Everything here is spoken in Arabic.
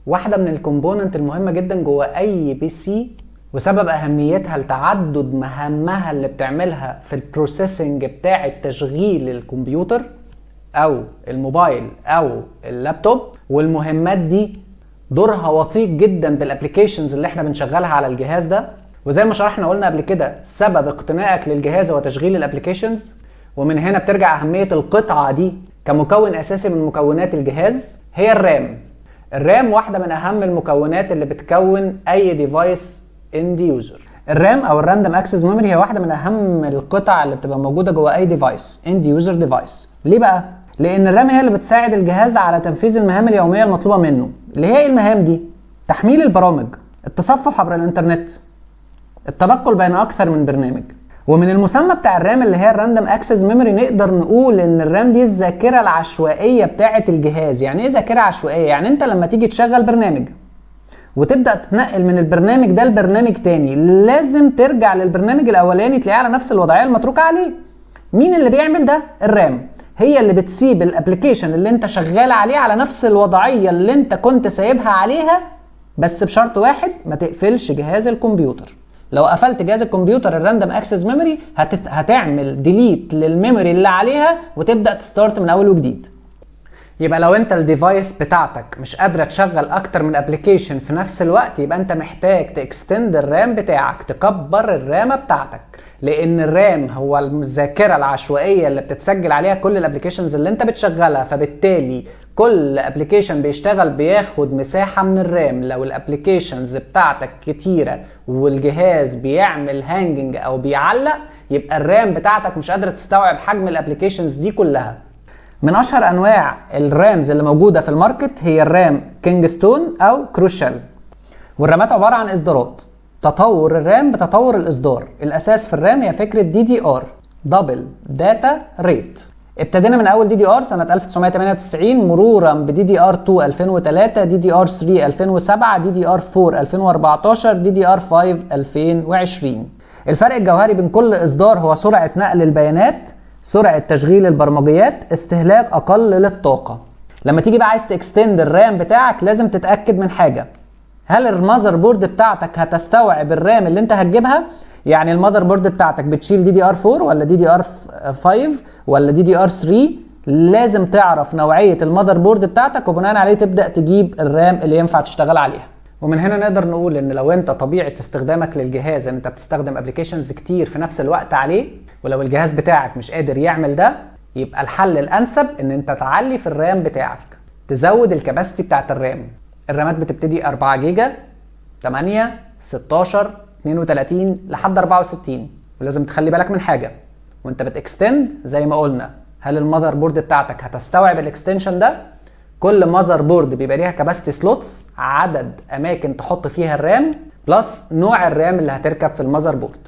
واحدة من الكومبوننت المهمة جدا جوه اي بي سي، وسبب اهميتها لتعدد مهامها اللي بتعملها في البروسيسنج بتاع تشغيل الكمبيوتر او الموبايل او اللابتوب. والمهمات دي دورها وثيق جدا بالابليكيشنز اللي احنا بنشغلها على الجهاز ده. وزي ما شرحنا قلنا قبل كده، سبب اقتنائك للجهاز هو تشغيل الابليكيشنز. ومن هنا بترجع اهمية القطعة دي كمكون اساسي من مكونات الجهاز هي الرام. الرام واحدة من اهم المكونات اللي بتكون اي ديفايس اند يوزر. الرام او الراندوم اكسس ميموري هي واحدة من اهم القطع اللي بتبقى موجودة جوه اي ديفايس اند يوزر ديفايس. ليه بقى؟ لان الرام هي اللي بتساعد الجهاز على تنفيذ المهام اليومية المطلوبة منه. اللي هي المهام دي: تحميل البرامج، التصفح عبر الانترنت، التنقل بين اكثر من برنامج. ومن المسمى بتاع الرام اللي هي الراندوم اكسس ميموري نقدر نقول ان الرام دي الذاكره العشوائيه بتاعه الجهاز. يعني ايه ذاكره عشوائيه؟ يعني انت لما تيجي تشغل برنامج وتبدا تتنقل من البرنامج ده لبرنامج تاني، لازم ترجع للبرنامج الاولاني تلاقيه على نفس الوضعيه المتروكه عليه. مين اللي بيعمل ده؟ الرام. هي اللي بتسيب الابلكيشن اللي انت شغال عليه على نفس الوضعيه اللي انت كنت سايبها عليها، بس بشرط واحد: ما تقفلش جهاز الكمبيوتر. لو قفلت جهاز الكمبيوتر الراندوم اكسس ميموري هتعمل ديليت للميموري اللي عليها وتبدا تستارت من اول وجديد. يبقى لو انت الديفايس بتاعتك مش قادره تشغل اكتر من ابلكيشن في نفس الوقت، يبقى انت محتاج تكستند الرام بتاعك، تكبر الرامه بتاعتك. لان الرام هو الذاكره العشوائيه اللي بتتسجل عليها كل الابلكيشنز اللي انت بتشغلها، فبالتالي كل ابلكيشن بيشتغل بياخد مساحه من الرام. لو الابلكيشنز بتاعتك كتيره والجهاز بيعمل هانجنج او بيعلق، يبقى الرام بتاعتك مش قادره تستوعب حجم الابلكيشنز دي كلها. من اشهر انواع الرامز اللي موجوده في الماركت هي الرام كينجستون او كروشال. والرامات عباره عن اصدارات. تطور الرام بتطور الاصدار. الاساس في الرام هي فكره دي دي ار، دبل داتا ريت. ابتدينا من اول دي دي ار سنه 1998، مرورا بدي دي ار 2 2003، دي دي ار 3 2007، دي دي ار 4 2014، دي دي ار 5 2020. الفرق الجوهري بين كل اصدار هو سرعه نقل البيانات، سرعه تشغيل البرمجيات، استهلاك اقل للطاقه. لما تيجي بقى عايز تكستند الرام بتاعك، لازم تتاكد من حاجه: هل المذر بورد بتاعتك هتستوعب الرام اللي انت هتجيبها؟ يعني المذر بورد بتاعتك بتشيل دي دي ار 4 ولا دي دي ار 5 ولا دي دي ار 3؟ لازم تعرف نوعيه المذر بورد بتاعتك، وبناء عليه تبدا تجيب الرام اللي ينفع تشتغل عليها. ومن هنا نقدر نقول ان لو انت طبيعه استخدامك للجهاز ان انت بتستخدم ابلكيشنز كتير في نفس الوقت عليه، ولو الجهاز بتاعك مش قادر يعمل ده، يبقى الحل الانسب ان انت تعلي في الرام بتاعك، تزود الكباسيتي بتاعت الرام. الرامات بتبتدي 4 جيجا، 8، 16، 32 لحد 64. ولازم تخلي بالك من حاجه وانت بتكستند، زي ما قلنا: هل المذر بورد بتاعتك هتستوعب الاكستنشن ده؟ كل مذر بورد بيبقى ليها كباسيتي سلوتس، عدد اماكن تحط فيها الرام، بلس نوع الرام اللي هتركب في المذر بورد.